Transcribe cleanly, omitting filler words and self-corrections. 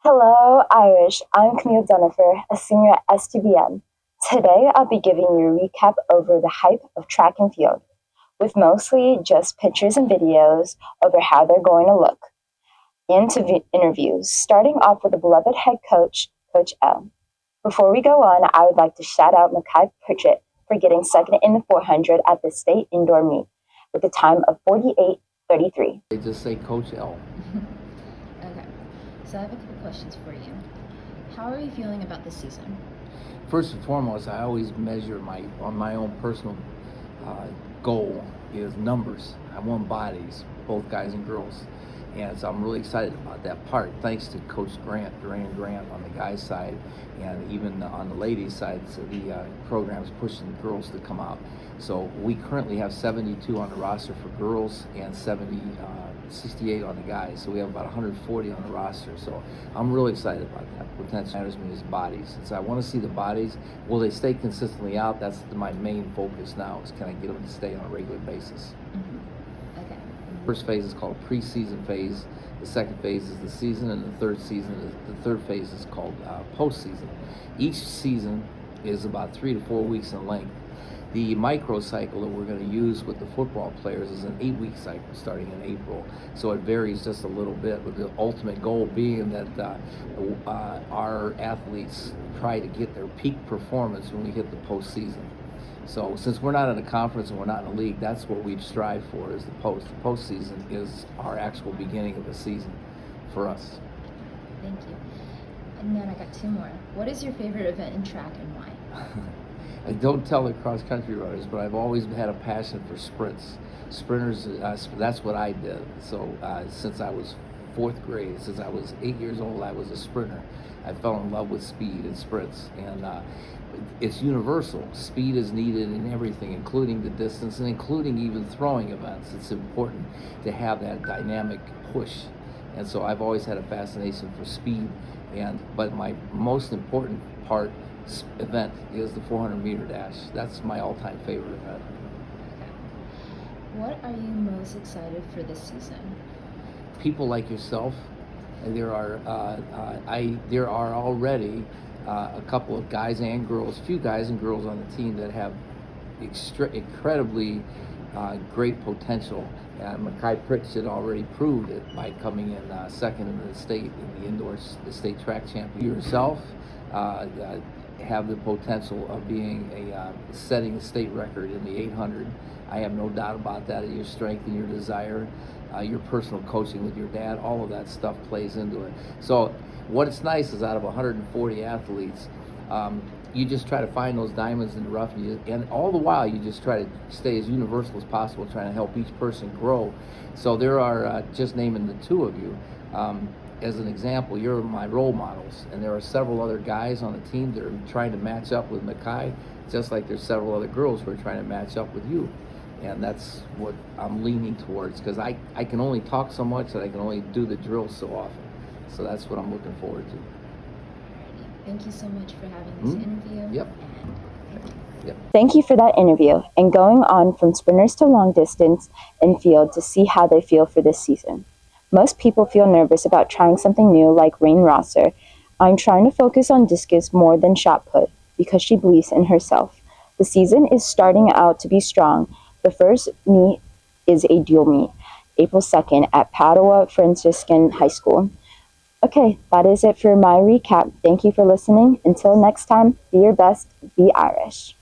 Hello, Irish. I'm Camille Dunifer, a senior at STVM. Today, I'll be giving you a recap over the hype of track and field, with mostly just pictures and videos over how they're going to look. Interviews, starting off with the beloved head coach, Coach L. Before we go on, I would like to shout out Mackay Pritchett for getting second in the 400 at the state indoor meet with a time of 48:33. They just say Coach L. Okay, so I have a couple questions for you. How are you feeling about this season? First and foremost, I always measure on my own personal goal is numbers. I want bodies, both guys and girls. And so I'm really excited about that part. Thanks to Coach Duran Grant on the guys' side, and even on the ladies' side, so the program's pushing the girls to come out. So we currently have 72 on the roster for girls and 68 on the guys. So we have about 140 on the roster. So I'm really excited about that. Potential matters to me is bodies. So I want to see the bodies. Will they stay consistently out? That's my main focus now. Is can I get them to stay on a regular basis? Mm-hmm. Okay. First phase is called preseason phase. The second phase is the season, and the third phase is called postseason. Each season is about 3 to 4 weeks in length. The microcycle that we're going to use with the football players is an 8-week cycle starting in April. So it varies just a little bit, with the ultimate goal being that our athletes try to get their peak performance when we hit the postseason. So since we're not in a conference and we're not in a league, that's what we strive for, is the post. The postseason is our actual beginning of the season for us. Thank you. And then I got two more. What is your favorite event in track and why? I don't tell the cross-country runners, but I've always had a passion for sprints. Sprinters, that's what I did. So since I was fourth grade, since I was 8 years old, I was a sprinter. I fell in love with speed and sprints, and it's universal. Speed is needed in everything, including the distance and including even throwing events. It's important to have that dynamic push, and so I've always had a fascination for speed. But my most important event is the 400-meter dash. That's my all-time favorite event. Okay. What are you most excited for this season? People like yourself. And there are already a couple of guys and girls, few guys and girls on the team that have incredibly great potential. Mackay Pritchett already proved it by coming in second in the state in the state track champion. Yourself have the potential of being setting a state record in the 800. I have no doubt about that. Your strength and your desire, your personal coaching with your dad, all of that stuff plays into it. So what's nice is out of 140 athletes, you just try to find those diamonds in the rough, and all the while you just try to stay as universal as possible, trying to help each person grow. So there are, just naming the two of you, as an example, you're my role models, and there are several other guys on the team that are trying to match up with Mackay, just like there's several other girls who are trying to match up with you. And that's what I'm leaning towards, because I can only talk so much and I can only do the drills so often. So that's what I'm looking forward to. Thank you so much for having this interview. Yep. And thank you. Yep. Thank you for that interview, and going on from sprinters to long distance and field to see how they feel for this season. Most people feel nervous about trying something new like Rain Rosser. I'm trying to focus on discus more than shot put because she believes in herself. The season is starting out to be strong. The first meet is a dual meet, April 2nd at Padua Franciscan High School. Okay, that is it for my recap. Thank you for listening. Until next time, be your best, be Irish.